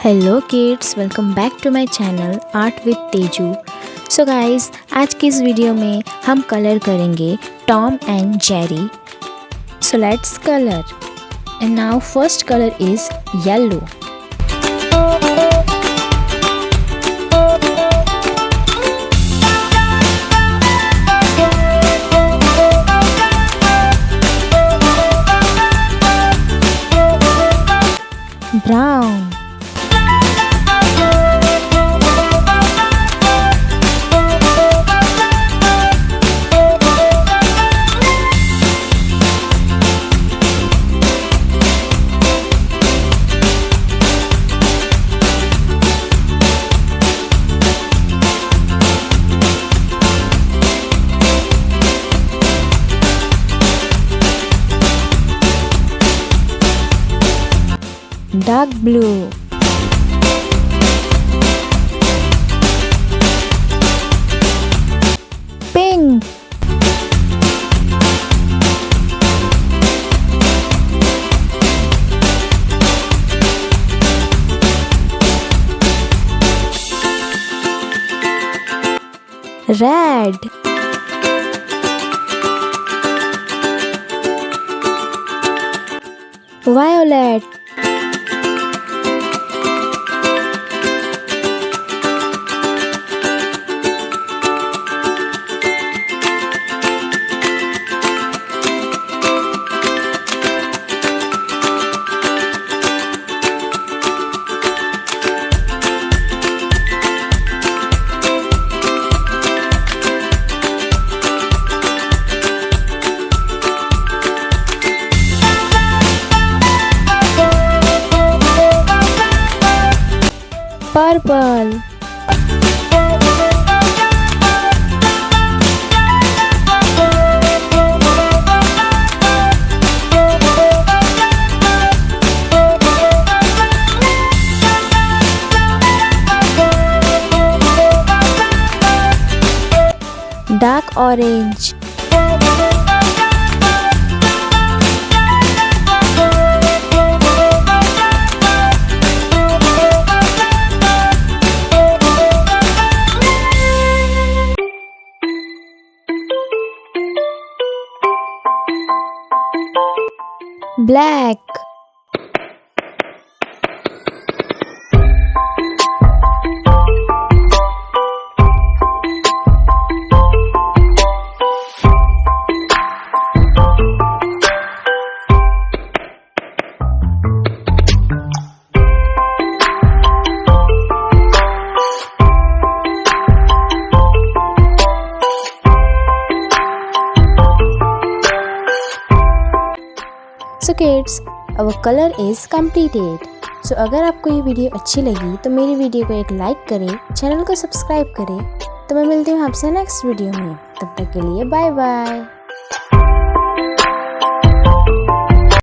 Hello kids, welcome back to my channel art with Teju. So guys, आज की इस video में हम कलर करेंगे Tom and Jerry. So let's colour. And now first colour is yellow. Brown. Dark blue. Pink. Red. Violet. Purple. Dark orange. Black. So kids, our color is completed. So अगर आपको ये video अच्छी लगी तो मेरी video को एक like करें, चैनल को सब्सक्राइब करें। तो मैं मिलती हूँ आपसे नेक्स्ट वीडियो में। तब तक के लिए बाय बाय।